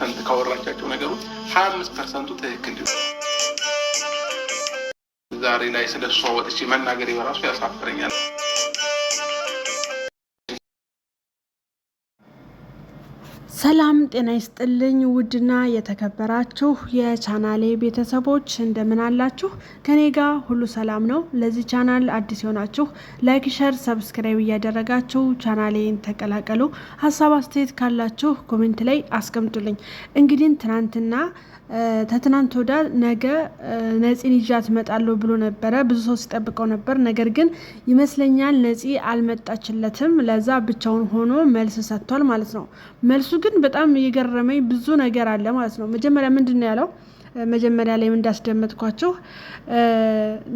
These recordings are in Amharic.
50% ካወራቻቸው ነገሮች 25%ቱ ትክክል ነው። ዛሬ ላይ ስለሷ ወጥቼ መናገር በራሱ ያሳፍረኛል። ሰላም ጤና ይስጥልኝ ውድና የተከበራችሁ የቻናሌ ቤተሰቦች እንደምን አላችሁ? ከኔ ጋር ሁሉ ሰላም ነው። ለዚህ ቻናል አዲስ የሆናችሁ ላይክ፣ ሸር፣ ሰብስክራይብ እያደረጋችሁ ቻናሌን ተቀላቀሉ። ሀሳብ አስተያየት ካላችሁ ኮሜንት ላይ አስቀምጡልኝ። እንግዲህ ትናንትና ተትናንት ወዳ ነገ ነፂን ይዣት እመጣለሁ ብሎ ነበረ። ብዙ ሰው ሲጠብቀው ነበር። ነገር ግን ይመስለኛል ነፂ አልመጣችለትም። ለዛ ብቻውን ሆኖ መልስ ሰጥቷል ማለት ነው። መልሱ ግን በጣም የገረመኝ ብዙ ነገር አለ ማለት ነው። መጀመሪያ ምንድን ነው ያለው? መጀመሪያ ላይ እንዳስደመጥኳችሁ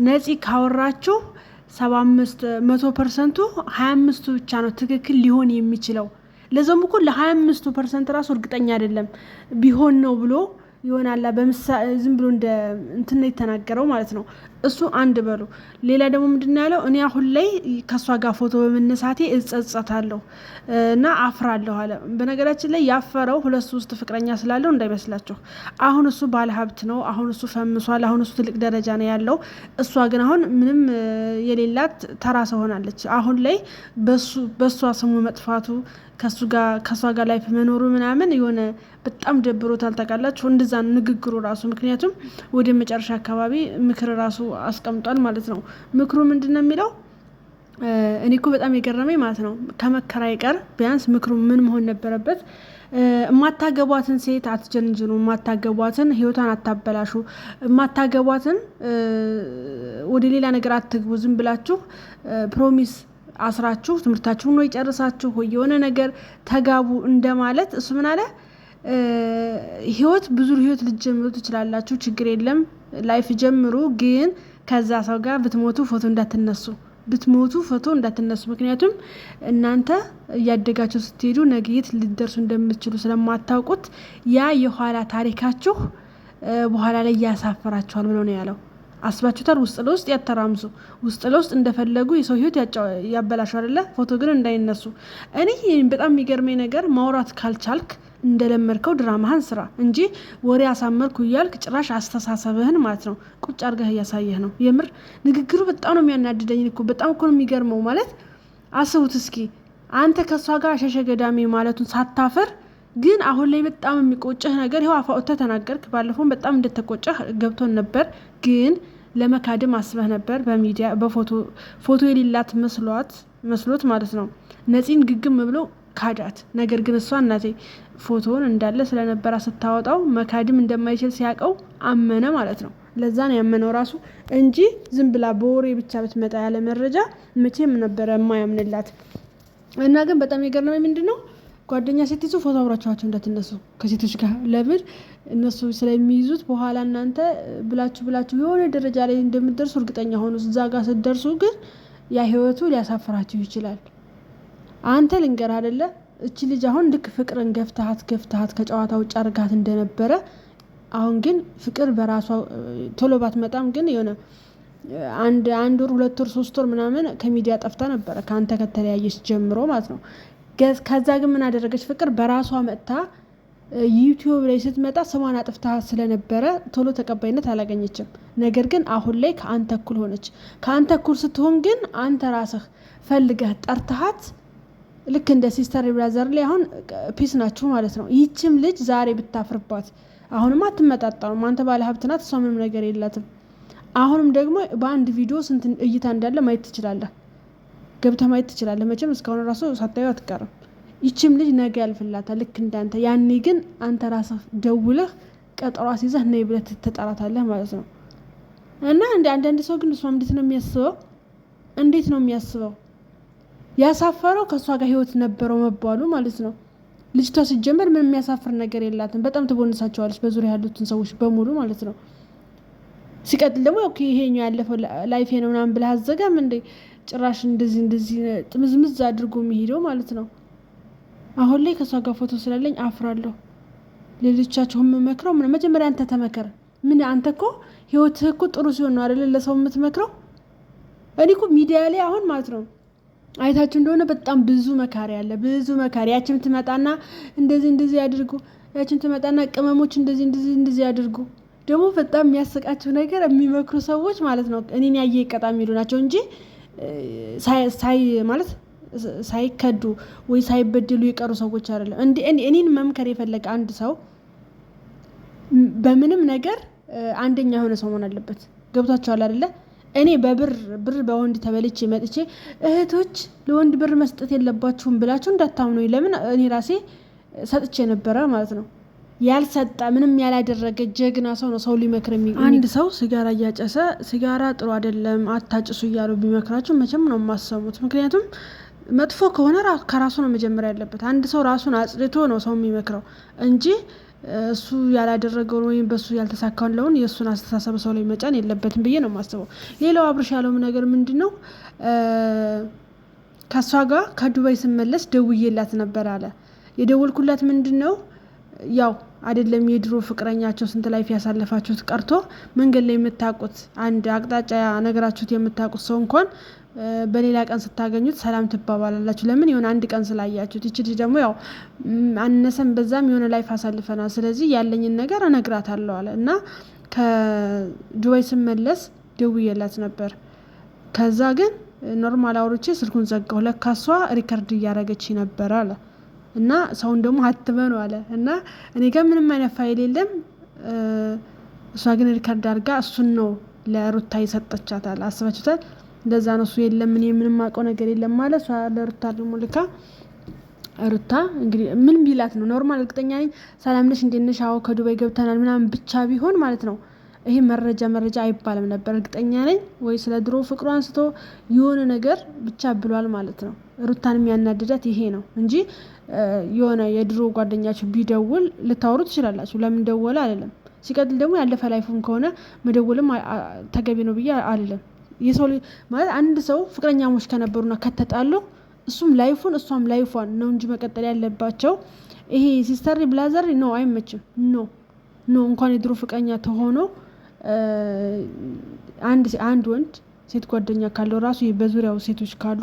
ነፂ ካወራችሁ 75% 25ቱ ብቻ ነው ትክክል ሊሆን የሚችለው። ለዛም እኮ ለ25% ራሱ እርግጠኛ አይደለም ቢሆን ነው ብሎ ይሆናል ዝም ብሎ እንደ እንትን የተናገረው ማለት ነው። እሱ አንድ በሉ። ሌላ ደግሞ ምንድነው ያለው? እኔ አሁን ላይ ከሷ ጋር ፎቶ በመነሳቴ እጸጸታለሁ እና አፍራለሁ አለ። በነገራችን ላይ ያፈረው 2-3 ፍቅረኛ ስላለው እንዳይመስላችሁ። አሁን እሱ ባለ ሀብት ነው። አሁን እሱ ፈምሷል። አሁን እሱ ትልቅ ደረጃ ነው ያለው። እሷ ግን አሁን ምንም የሌላት ተራ ሰው ሆናለች። አሁን ላይ በሷ ስሙ መጥፋቱ ከሷ ጋር ላይፍ መኖሩ ምናምን የሆነ በጣም ደብሮታል። ታውቃላችሁ እንደዛ ንግግሩ ራሱ። ምክንያቱም ወደ መጨረሻ አካባቢ ምክር ራሱ አስቀምጧል ማለት ነው። ምክሩ ምንድነው የሚለው? እኔ እኮ በጣም የገረመኝ ማለት ነው ከመከራ ይቀር ቢያንስ ምክሩ ምን መሆን ነበረበት? የማታገቧትን ሴት አትጀንጅኑ፣ የማታገቧትን ህይወቷን አታበላሹ፣ የማታገቧትን ወደ ሌላ ነገር አትግቡ። ዝም ብላችሁ ፕሮሚስ አስራችሁ ትምህርታችሁን ነው ይጨርሳችሁ ወይ የሆነ ነገር ተጋቡ እንደማለት። እሱ ምን አለ? ብዙ ህይወት ልትጀምሩ ትችላላችሁ፣ ችግር የለም ላይፍ ጀምሩ። ግን ከዛ ሰው ጋር ብትሞቱ ፎቶ እንዳትነሱ። ምክንያቱም እናንተ እያደጋችሁ ስትሄዱ ነገ የት ልትደርሱ እንደምትችሉ ስለማታውቁት ያ የኋላ ታሪካችሁ በኋላ ላይ ያሳፍራችኋል ብሎ ነው ያለው። አስባችሁታል? ውስጥ ለውስጥ ያተራምሱ፣ ውስጥ ለውስጥ እንደፈለጉ የሰው ህይወት ያበላሹ አይደለ? ፎቶ ግን እንዳይነሱ። እኔ በጣም የሚገርመኝ ነገር ማውራት ካልቻልክ እንደለመድከው ድራማህን ስራ እንጂ ወሬ አሳመርኩ እያልክ ጭራሽ አስተሳሰብህን ማለት ነው ቁጭ አድርገህ እያሳየህ ነው። የምር ንግግሩ በጣም ነው የሚያናድደኝ እኮ። በጣም እኮ ነው የሚገርመው። ማለት አስቡት እስኪ አንተ ከሷ ጋር ሸሸ ገዳሜ ማለቱን ሳታፈር ግን አሁን ላይ በጣም የሚቆጨህ ነገር ይኸው አፋውተ ተናገርክ። ባለፈው በጣም እንደተቆጨህ ገብቶን ነበር። ግን ለመካድም አስበህ ነበር በሚዲያ ፎቶ የሌላት መስሎት ማለት ነው። ነፂን ግግም ብሎ ካዳት። ነገር ግን እሷ እናቴ ፎቶውን እንዳለ ስለነበረ ስታወጣው መካድም እንደማይችል ሲያቀው አመነ ማለት ነው። ለዛ ነው ያመነው ራሱ እንጂ ዝም ብላ በወሬ ብቻ ብትመጣ ያለ መረጃ መቼም ነበረ የማያምንላት። እና ግን በጣም የገረመኝ ምንድነው ጓደኛ ሴት ይዞ ፎቶ አብራችኋቸው እንዳትነሱ ከሴቶች ጋር ለምን እነሱ ስለሚይዙት በኋላ እናንተ ብላችሁ የሆነ ደረጃ ላይ እንደምትደርሱ እርግጠኛ ሆኑ። እዛ ጋር ስትደርሱ ግን ያ ህይወቱ ሊያሳፍራችሁ ይችላል። አንተ ልንገር አይደለ እቺ ልጅ አሁን ልክ ፍቅርን ገፍታሃት ከጨዋታ ውጭ አድርጋት እንደነበረ አሁን ግን ፍቅር በራሷ ቶሎ ባትመጣም ግን የሆነ አንድ ወር 2 ወር 3 ወር ምናምን ከሚዲያ ጠፍታ ነበረ ካንተ ከተለያየች ጀምሮ ማለት ነው። ከዛ ግን ምን አደረገች? ፍቅር በራሷ መጥታ ዩቲዩብ ላይ ስትመጣ ስሟን አጥፍታ ስለነበረ ቶሎ ተቀባይነት አላገኘችም። ነገር ግን አሁን ላይ ከአንተ እኩል ሆነች። ከአንተ እኩል ስትሆን ግን አንተ ራስህ ፈልገህ ጠርተሃት ልክ እንደ ሲስተር ብራዘር ላይ አሁን ፒስ ናችሁ ማለት ነው። ይህችም ልጅ ዛሬ ብታፍርባት አሁንም አትመጣጣም። አንተ ባለ ሀብት ናት፣ እሷ ምንም ነገር የላትም። አሁንም ደግሞ በአንድ ቪዲዮ ስንት እይታ እንዳለ ማየት ትችላለህ፣ ገብተህ ማየት ትችላለህ። መቼም እስካሁን ራሱ ሳታዩ አትቀርም። ይህችም ልጅ ነገ ያልፍላታል ልክ እንዳንተ። ያኔ ግን አንተ ራስህ ደውለህ ቀጠሮ አስይዘህ ነይ ብለህ ትጠራታለህ ማለት ነው። እና አንዳንድ ሰው ግን እሷም እንዴት ነው የሚያስበው? ያሳፈረው ከሷ ጋር ህይወት ነበረው መባሉ ማለት ነው። ልጅቷ ሲጀመር ምን የሚያሳፍር ነገር የላትም። በጣም ትቦንሳቸዋለች በዙሪያ ያሉትን ሰዎች በሙሉ ማለት ነው። ሲቀጥል ደግሞ ኦኬ ይሄኛው ያለፈው ላይፍ ነው ምናምን ብለህ አዘጋም እንደ ጭራሽ እንደዚህ ጥምዝምዝ አድርጎ የሚሄደው ማለት ነው። አሁን ላይ ከሷ ጋር ፎቶ ስላለኝ አፍራለሁ። ሌሎቻችሁም መክረው መጀመሪያ አንተ ተመከረ። አንተ እኮ ህይወትህ እኮ ጥሩ ሲሆን ነው አይደል ለሰው የምትመክረው? እኔ እኮ ሚዲያ ላይ አሁን ማለት ነው አይታችሁ እንደሆነ በጣም ብዙ መካሪ አለ። ብዙ መካሪ ያችም ትመጣና እንደዚህ ያድርጉ ያችን ትመጣና ቅመሞች እንደዚህ ያድርጉ። ደግሞ በጣም የሚያስቃቸው ነገር የሚመክሩ ሰዎች ማለት ነው እኔን ያየ ይቀጣ የሚሉ ናቸው እንጂ ማለት ሳይከዱ ወይ ሳይበደሉ የቀሩ ሰዎች አይደለም። እኔን መምከር የፈለገ አንድ ሰው በምንም ነገር አንደኛ የሆነ ሰው መሆን አለበት። ገብቷቸዋል አይደለ? እኔ ብር በወንድ ተበልቼ መጥቼ እህቶች ለወንድ ብር መስጠት የለባችሁም ብላችሁ እንዳታምኑ። ለምን እኔ ራሴ ሰጥቼ ነበረ ማለት ነው። ያልሰጠ ምንም ያላደረገ ጀግና ሰው ነው ሰው ሊመክር አንድ ሰው ሲጋራ እያጨሰ ሲጋራ ጥሩ አይደለም አታጭሱ እያሉ ቢመክራችሁ መቼም ነው የማሰሙት። ምክንያቱም መጥፎ ከሆነ ከራሱ ነው መጀመር ያለበት። አንድ ሰው ራሱን አጽድቶ ነው ሰው የሚመክረው እንጂ እሱ ያላደረገውን ወይም በሱ ያልተሳካውን ለውን የሱን አስተሳሰብ ሰው ላይ መጫን የለበትም ብዬ ነው የማስበው። ሌላው አብርሽ ያለው ነገር ምንድነው? ከሷ ጋር ከዱባይ ስመለስ ደውዬላት ነበር አለ። የደወልኩላት ምንድነው ያው አይደለም የድሮ ፍቅረኛቸው ስንት ላይፍ ያሳለፋችሁት ቀርቶ መንገድ ላይ የምታውቁት አንድ አቅጣጫ ነገራችሁት የምታውቁት ሰው እንኳን በሌላ ቀን ስታገኙት ሰላም ትባባላላችሁ። ለምን የሆነ አንድ ቀን ስላያችሁት። እቺ ደግሞ ያው አነሰም በዛም የሆነ ላይፍ አሳልፈናል። ስለዚህ ያለኝን ነገር እነግራታለሁ አለ እና ከዱባይ ስመለስ ደውዬላት ነበር። ከዛ ግን ኖርማል አውርቼ ስልኩን ዘጋው። ለካሷ ሪከርድ እያደረገች ነበር አለ እና ሰውን ደግሞ አትመኑ አለ እና እኔ ጋር ምንም አይነት ፋይል የለም። እሷ ግን ሪከርድ አድርጋ እሱን ነው ለሩታ ይሰጠቻታል። አስባችሁታል? እንደዛ ነው። እሱ የለም እኔ ምንም አውቀው ነገር የለም ማለት እሷ ለሩታ ደግሞ ልካ ሩታ እንግዲህ ምን ቢላት ነው ኖርማል እርግጠኛ ነኝ ሰላም ነሽ እንዴት ነሽ አዎ ከዱባይ ገብተናል ምናምን ብቻ ቢሆን ማለት ነው ይሄ መረጃ አይባልም ነበር። እርግጠኛ ነኝ ወይ ስለ ድሮ ፍቅሩ አንስቶ የሆነ ነገር ብቻ ብሏል ማለት ነው። ሩታን የሚያናድዳት ይሄ ነው እንጂ የሆነ የድሮ ጓደኛችሁ ቢደውል ልታወሩ ትችላላችሁ። ለምን ደወለ አይደለም። ሲቀጥል ደግሞ ያለፈ ላይፉን ከሆነ መደወልም ተገቢ ነው ብዬ አይደለም። የሰው ማለት አንድ ሰው ፍቅረኛሞች ከነበሩና ከተጣሉ እሱም ላይፉን እሷም ላይፏን ነው እንጂ መቀጠል ያለባቸው። ይሄ ሲስተሪ ብላዘር ነው አይመችም። ኖ እንኳን የድሮ ፍቅረኛ ተሆኖ አንድ ወንድ ሴት ጓደኛ ካለው ራሱ በዙሪያው ሴቶች ካሉ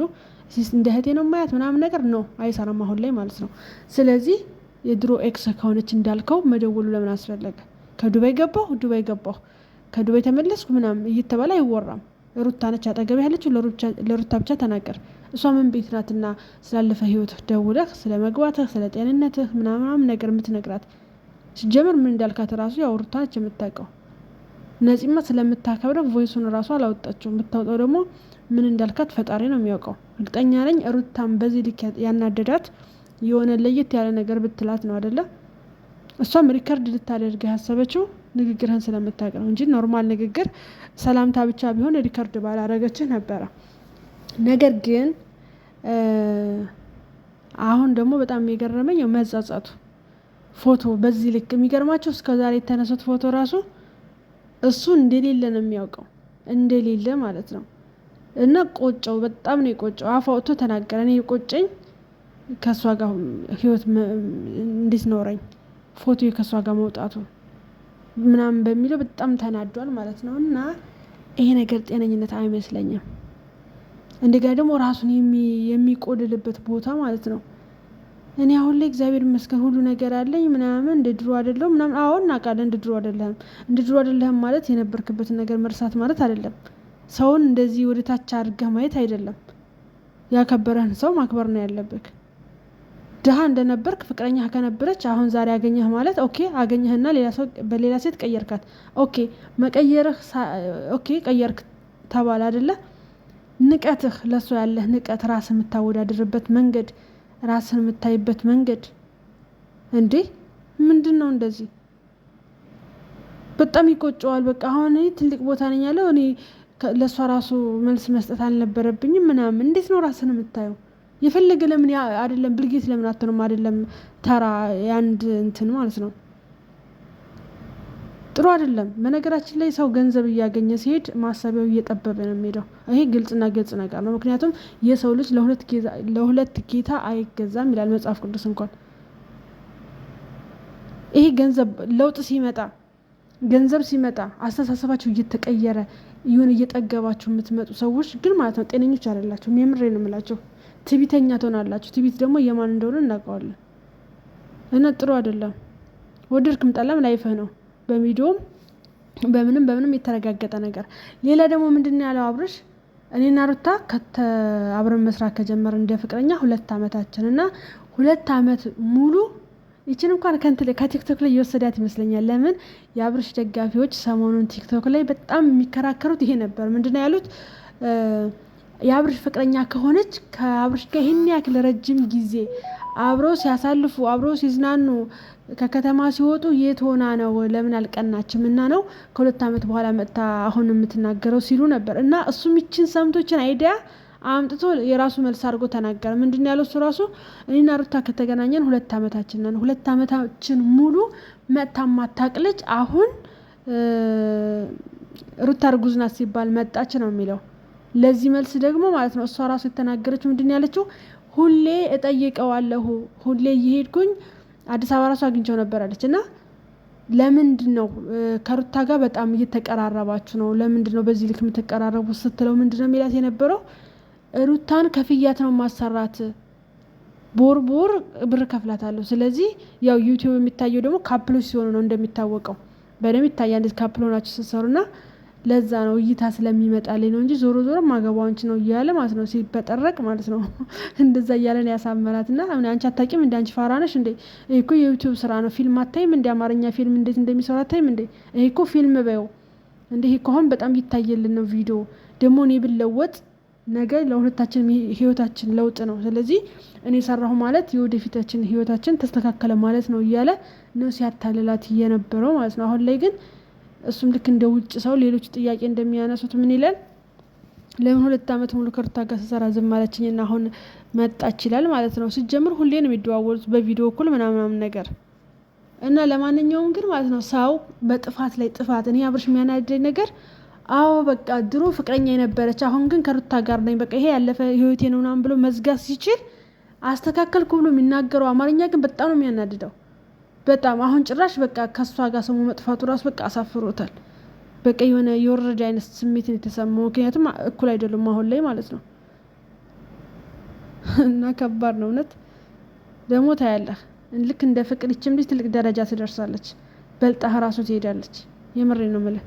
እንደ እህቴ ነው ማያት ምናምን ነገር ነው አይሰራም አሁን ላይ ማለት ነው። ስለዚህ የድሮ ኤክስ ከሆነች እንዳልከው መደወሉ ለምን አስፈለገ? ከዱባይ ገባሁ ከዱባይ ተመለስኩ ምናምን እየተባለ አይወራም። ሩታ ነች አጠገብ ያለችው። ለሩታ ብቻ ተናገር። እሷ ምን ቤት ናትና ስላለፈ ህይወት ደውለህ ስለ መግባትህ ስለ ጤንነትህ ምናምን ነገር የምትነግራት? ሲጀምር ምን እንዳልካት ራሱ ያው ሩታ ነች የምታውቀው። ነፂማ ስለምታከብረው ቮይሱን ራሱ አላወጣችው። የምታወጣው ደግሞ ምን እንዳልካት ፈጣሪ ነው የሚያውቀው። እርግጠኛ ነኝ ሩታም በዚህ ልክ ያናደዳት የሆነ ለየት ያለ ነገር ብትላት ነው አይደለ? እሷም ሪከርድ ልታደርግ ያሰበችው ንግግርህን ስለምታውቅ ነው እንጂ ኖርማል ንግግር ሰላምታ ብቻ ቢሆን ሪከርድ ባላረገችህ ነበረ። ነገር ግን አሁን ደግሞ በጣም የገረመኝ መጻጻቱ ፎቶ በዚህ ልክ የሚገርማቸው እስከዛሬ የተነሱት ፎቶ ራሱ እሱ እንደሌለ ነው የሚያውቀው። እንደሌለ ማለት ነው። እና ቆጨው፣ በጣም ነው የቆጨው። አፍ አውጥቶ ተናገረ። እኔ የቆጨኝ ከሷ ጋር ህይወት እንዴት ኖረኝ ፎቶ ከሷ ጋር መውጣቱ ምናምን በሚለው በጣም ተናዷል ማለት ነው። እና ይሄ ነገር ጤነኝነት አይመስለኝም። እንደገና ደግሞ ራሱን የሚቆድልበት ቦታ ማለት ነው። እኔ አሁን ላይ እግዚአብሔር ይመስገን ሁሉ ነገር አለኝ ምናምን እንደ ድሮ አይደለም ምናምን። አዎ እናውቃለን እንደ ድሮ አይደለም ማለት የነበርክበትን ነገር መርሳት ማለት አይደለም። ሰውን እንደዚህ ወደ ታች አድርገህ ማየት አይደለም። ያከበረህን ሰው ማክበር ነው ያለብህ። ድሃ እንደነበርክ ፍቅረኛ ከነበረች አሁን ዛሬ አገኘህ ማለት ኦኬ አገኘህና በሌላ ሴት ቀየርካት። ኦኬ መቀየርህ ኦኬ ቀየርክ ተባለ አይደለ? ንቀትህ ለሷ ያለህ ንቀት ራስን የምታወዳድርበት መንገድ ራስን የምታይበት መንገድ እንዴ ምንድነው? እንደዚህ በጣም ይቆጨዋል። በቃ አሁን ትልቅ ቦታ ነኝ ያለው እኔ ለሷ ራሱ መልስ መስጠት አልነበረብኝም ምናምን። እንዴት ነው ራስን የምታየው? የፈለገ ለምን አይደለም ብልጌት ለምን አትሆንም? አይደለም ተራ ያንድ እንትን ማለት ነው። ጥሩ አይደለም። በነገራችን ላይ ሰው ገንዘብ እያገኘ ሲሄድ ማሰቢያው እየጠበበ ነው የሚሄደው። ይሄ ግልጽና ግልጽ ነገር ነው። ምክንያቱም የሰው ልጅ ለሁለት ጌታ አይገዛም ይላል መጽሐፍ ቅዱስ እንኳን። ይሄ ገንዘብ ለውጥ ሲመጣ ገንዘብ ሲመጣ አስተሳሰባችሁ እየተቀየረ ይሁን እየጠገባችሁ የምትመጡ ሰዎች ግን ማለት ነው ጤነኞች አይደላችሁም። የምሬን ነው የምላችሁ። ትዕቢተኛ ትሆናላችሁ። ትዕቢት ደግሞ የማን እንደሆነ እናውቀዋለን። እና ጥሩ አይደለም። ወደድክም ጠላም ላይፍህ ነው በሚዲዮም በምንም የተረጋገጠ ነገር። ሌላ ደግሞ ምንድነው ያለው አብርሽ እኔና ሩታ አብረን መስራት ከጀመርን እንደ ፍቅረኛ 2 አመታችን እና 2 አመት ሙሉ ይችን እንኳን ከቲክቶክ ላይ እየወሰዳት ይመስለኛል። ለምን የአብርሽ ደጋፊዎች ሰሞኑን ቲክቶክ ላይ በጣም የሚከራከሩት ይሄ ነበር። ምንድነው ያሉት የአብርሽ ፍቅረኛ ከሆነች ከአብርሽ ጋር ይሄን ያክል ረጅም ጊዜ አብረው ሲያሳልፉ አብረው ሲዝናኑ ከከተማ ሲወጡ የት ሆና ነው ለምን አልቀናችም እና ነው ከ2 አመት በኋላ መጣ አሁን የምትናገረው ሲሉ ነበር። እና እሱም ይችን ሰምቶችን አይዲያ አምጥቶ የራሱ መልስ አድርጎ ተናገረ። ምንድነው ያለው እሱ ራሱ እኔና ሩታ ከተገናኘን 2 አመታችን ነን። 2 አመታችን ሙሉ መጣ ማታቅልጭ አሁን ሩታ እርጉዝ ናት ሲባል መጣች ነው የሚለው። ለዚህ መልስ ደግሞ ማለት ነው እሷ ራሱ የተናገረችው ምንድነው ያለችው ሁሌ እጠይቀዋለሁ ሁሌ እየሄድኩኝ አዲስ አበባ ራሱ አግኝቼው ነበር አለች። እና ለምንድነው ከሩታ ጋር በጣም እየተቀራረባችሁ ነው ለምንድነው በዚህ ልክ የምትቀራረቡት ስትለው ምንድነው የሚላት የነበረው ሩታን ከፍያት ነው ማሰራት ቦር ብር ከፍላታለሁ። ስለዚህ ያው ዩቲዩብ የሚታየው ደግሞ ካፕሎች ሲሆኑ ነው እንደሚታወቀው በደም ይታያል እንዴት ካፕል ሆናችሁ ስትሰሩና ለዛ ነው እይታ ስለሚመጣልኝ ነው እንጂ ዞሮ ማገባው አንቺ ነው እያለ ማለት ነው ሲበጠረቅ ማለት ነው እንደዛ እያለ ነው ያሳመራትና አንቺ አታቂም እንደ አንቺ ፋራ ነሽ እንዴ ይሄ እኮ የዩቲዩብ ስራ ነው ፊልም አታይም እንደ አማርኛ ፊልም እንዴት እንደሚሰራ አታይም እንዴ ይሄ እኮ ፊልም በይው እንዴ ይሄ እኮ አሁን በጣም ይታየልን ነው ቪዲዮ ደግሞ እኔ ብለወጥ ነገ ለሁለታችን ህይወታችን ለውጥ ነው። ስለዚህ እኔ ሰራሁ ማለት የወደፊታችን ህይወታችን ተስተካከለ ማለት ነው እያለ ነው ሲያታልላት የነበረው ማለት ነው። አሁን ላይ ግን እሱም ልክ እንደ ውጭ ሰው ሌሎች ጥያቄ እንደሚያነሱት ምን ይላል ለምን 2 አመት ሙሉ ከሩታ ጋር ሰራ ዝም አለችኝና አሁን መጣች ይላል ማለት ነው። ሲጀምር ሁሌ ነው የሚደዋወሉት በቪዲዮ እኩል ምናምን ነገር እና ለማንኛውም ግን ማለት ነው ሰው በጥፋት ላይ ጥፋት እኔ አብርሽ የሚያናደኝ ነገር አዎ በቃ ድሮ ፍቅረኛ የነበረች አሁን ግን ከሩታ ጋር ነኝ በቃ ይሄ ያለፈ ህይወቴ ነው ምናምን ብሎ መዝጋት ሲችል አስተካከልኩ ብሎ የሚናገረው አማርኛ ግን በጣም ነው የሚያናድደው። በጣም አሁን ጭራሽ በቃ ከሷ ጋር ሰሙ መጥፋቱ ራስ በቃ አሳፍሮታል። በቃ የሆነ የወረደ አይነት ስሜት ነው የተሰማው። ምክንያቱም እኩል አይደለም አሁን ላይ ማለት ነው እና ከባድ ነው እውነት። ደግሞ ታያለህ ልክ እንደ ፍቅር ይችም ልጅ ትልቅ ደረጃ ትደርሳለች በልጣህ ራሱ ትሄዳለች። የምሬ ነው የምልህ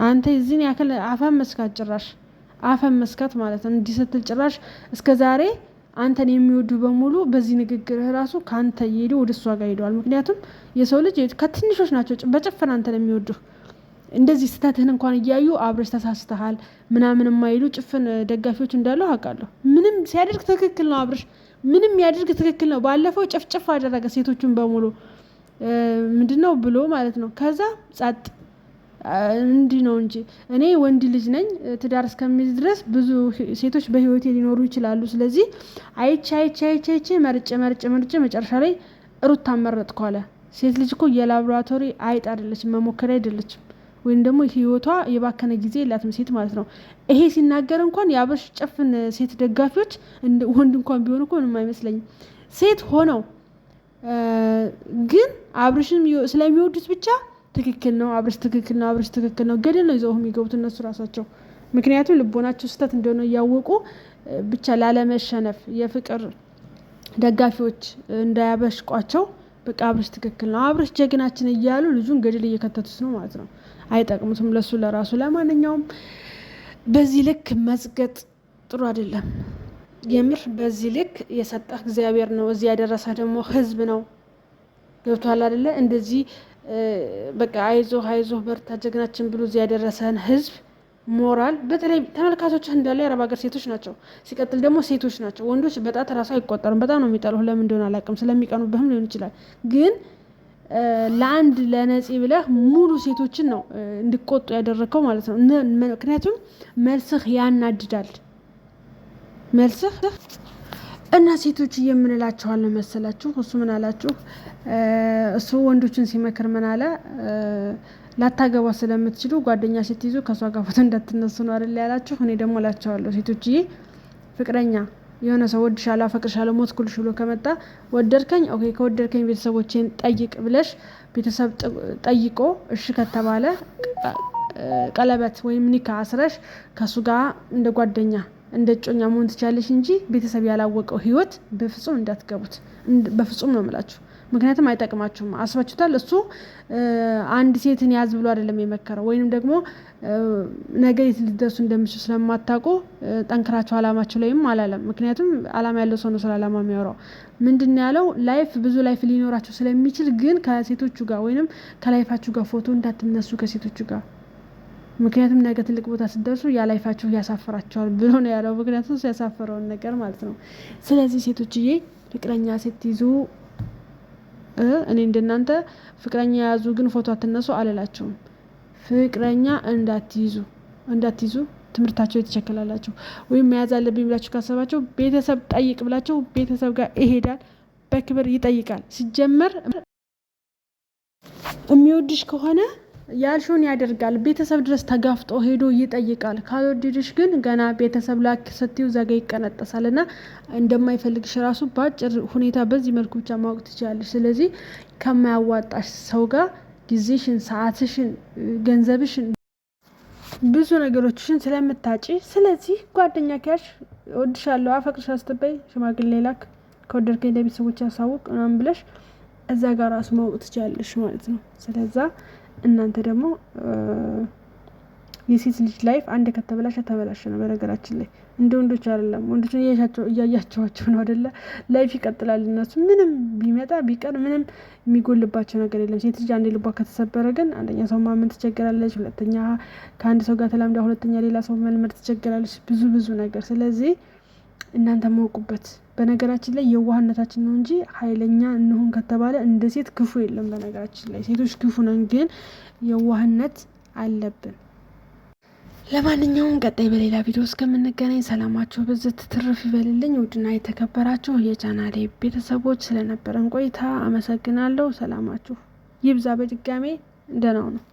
አንተ እዚህን ያክል አፈን መስካት ጭራሽ አፈን መስካት ማለት ነው እንዲህ ስትል ጭራሽ እስከዛሬ አንተን የሚወዱ በሙሉ በዚህ ንግግር ራሱ ካንተ ይሄዱ ወደ እሷ ጋር ሄደዋል። ምክንያቱም የሰው ልጅ ከትንሾች ናቸው በጭፍን አንተን የሚወዱ እንደዚህ ስተትህን እንኳን እያዩ አብረሽ ተሳስተሃል ምናምን የማይሉ ጭፍን ደጋፊዎች እንዳሉ አውቃለሁ። ምንም ሲያደርግ ትክክል ነው አብረሽ ምንም ያድርግ ትክክል ነው። ባለፈው ጭፍጭፍ አደረገ ሴቶቹን በሙሉ ምንድነው ብሎ ማለት ነው። ከዛ ጸጥ እንዲህ ነው እንጂ እኔ ወንድ ልጅ ነኝ ትዳር እስከሚይዝ ድረስ ብዙ ሴቶች በህይወቴ ሊኖሩ ይችላሉ። ስለዚህ አይቼ መርጬ መጨረሻ ላይ ሩታ መረጥኩ አለ። ሴት ልጅ እኮ የላብራቶሪ አይጥ አይደለችም መሞከሪያ አይደለችም ወይም ደግሞ ህይወቷ የባከነ ጊዜ የላትም ሴት ማለት ነው። ይሄ ሲናገር እንኳን የአብርሽ ጨፍን ሴት ደጋፊዎች ወንድ እንኳን ቢሆን እኮ ምንም አይመስለኝም ሴት ሆነው ግን አብርሽን ስለሚወዱት ብቻ ትክክል ነው አብርሽ ትክክል ነው ገደል ነው ይዘው የሚገቡት እነሱ ራሳቸው። ምክንያቱም ልቦናቸው ስተት እንደሆነ ያወቁ ብቻ ላለመሸነፍ የፍቅር ደጋፊዎች እንዳያበሽቋቸው በቃ አብርሽ ትክክል ነው አብርሽ ጀግናችን እያሉ ልጁን ገደል እየከተቱት ነው ማለት ነው። አይጠቅሙትም ለሱ ለራሱ። ለማንኛውም በዚህ ልክ መስገጥ ጥሩ አይደለም። የምር በዚህ ልክ የሰጠህ እግዚአብሔር ነው እዚህ ያደረሰ ደግሞ ህዝብ ነው። ገብቷል አይደለ እንደዚህ በቃ አይዞህ በርታ ጀግናችን ብሎ እዚህ ያደረሰን ህዝብ ሞራል በተለይ ተመልካቾች እንዳለ የአረብ ሀገር ሴቶች ናቸው። ሲቀጥል ደግሞ ሴቶች ናቸው። ወንዶች በጣት ራሱ አይቆጠሩም። በጣም ነው የሚጠሉህ ለምን እንደሆነ አላውቅም። ስለሚቀኑብህም ሊሆን ይችላል። ግን ለአንድ ለነፂ ብለህ ሙሉ ሴቶችን ነው እንዲቆጡ ያደረከው ማለት ነው። ምክንያቱም መልስህ ያናድዳል መልስህ እና ሴቶች የምንላቸዋለን መሰላችሁ። እሱ ምን አላችሁ? እሱ ወንዶችን ሲመክር ምን አለ? ላታገባ ስለምትችሉ ጓደኛ ስትይዙ ከሷ ጋር ፎቶ እንዳትነሱ ነው አይደል ያላችሁ። እኔ ደግሞ እላቸዋለሁ ሴቶችዬ ፍቅረኛ የሆነ ሰው ወድሻለሁ አፈቅርሻለሁ ሞትኩልሽ ብሎ ከመጣ ወደድከኝ ኦኬ ከወደድከኝ ቤተሰቦቼን ጠይቅ ብለሽ ቤተሰብ ጠይቆ እሺ ከተባለ ቀለበት ወይም ኒካ አስረሽ ከሱ ጋር እንደ ጓደኛ እንደ ጮኛ መሆን ትችላለሽ እንጂ ቤተሰብ ያላወቀው ህይወት በፍጹም እንዳትገቡት። በፍጹም ነው የምላችሁ። ምክንያቱም አይጠቅማችሁም። አስባችሁታል? እሱ አንድ ሴትን ያዝ ብሎ አይደለም የመከረው፣ ወይንም ደግሞ ነገ የት ልትደርሱ እንደምትችሉ ስለማታውቁ ጠንክራችሁ አላማችሁ ላይም አላለም። ምክንያቱም አላማ ያለው ሰው ነው ስለ አላማ የሚያወራው። ምንድነው ያለው? ብዙ ላይፍ ሊኖራችሁ ስለሚችል ግን ከሴቶቹ ጋር ወይንም ከላይፋችሁ ጋር ፎቶ እንዳትነሱ ከሴቶቹ ጋር፣ ምክንያቱም ነገ ትልቅ ቦታ ስትደርሱ ያ ላይፋችሁ ያሳፍራችኋል ብሎ ነው ያለው። ምክንያቱም ያሳፈረውን ነገር ማለት ነው። ስለዚህ ሴቶችዬ ፍቅረኛ ስትይዙ እኔ እንደናንተ ፍቅረኛ ያዙ ግን ፎቶ አትነሱ አልላችሁም። ፍቅረኛ እንዳትይዙ ትምህርታቸው የተቸከላላችሁ ወይም መያዝ አለብኝ ብላችሁ ካሰባችሁ ቤተሰብ ጠይቅ ብላችሁ ቤተሰብ ጋር ይሄዳል፣ በክብር ይጠይቃል። ሲጀመር የሚወድሽ ከሆነ ያልሽውን ያደርጋል። ቤተሰብ ድረስ ተጋፍጦ ሄዶ ይጠይቃል። ካልወደድሽ ግን ገና ቤተሰብ ላክ ስትዩ ዘጋ ይቀነጠሳል እና እንደማይፈልግሽ ራሱ በአጭር ሁኔታ በዚህ መልኩ ብቻ ማወቅ ትችላለሽ። ስለዚህ ከማያዋጣሽ ሰው ጋር ጊዜሽን፣ ሰዓትሽን፣ ገንዘብሽን፣ ብዙ ነገሮችሽን ስለምታጪ፣ ስለዚህ ጓደኛ ከያሽ እወድሻለሁ፣ አፈቅርሻለሁ ስትበይ ሽማግሌ ላክ፣ ከወደድከኝ ለቤተሰቦች ያሳውቅ ምናምን ብለሽ እዛ ጋር ራሱ ማወቅ ትችላለሽ ማለት ነው። ስለዛ እናንተ ደግሞ የሴት ልጅ ላይፍ አንድ ከተበላሸ ተበላሸ ነው። በነገራችን ላይ እንደ ወንዶች አይደለም። ወንዶች እያያቸዋቸው ነው አይደለ? ላይፍ ይቀጥላል። እነሱ ምንም ቢመጣ ቢቀር ምንም የሚጎልባቸው ነገር የለም። ሴት ልጅ አንዴ ልቧ ከተሰበረ ግን አንደኛ ሰው ማመን ትቸገራለች፣ ሁለተኛ ከአንድ ሰው ጋር ተላምዳ ሁለተኛ ሌላ ሰው መልመድ ትቸገራለች፣ ብዙ ነገር። ስለዚህ እናንተ ማውቁበት። በነገራችን ላይ የዋህነታችን ነው እንጂ ኃይለኛ እንሁን ከተባለ እንደ ሴት ክፉ የለም። በነገራችን ላይ ሴቶች ክፉ ነን፣ ግን የዋህነት አለብን። ለማንኛውም ቀጣይ በሌላ ቪዲዮ እስከምንገናኝ ሰላማችሁ ብዝት ትርፍ ይበልልኝ። ውድና የተከበራችሁ የቻናሌ ቤተሰቦች ስለነበረን ቆይታ አመሰግናለሁ። ሰላማችሁ ይብዛ። በድጋሜ ደህና ነው።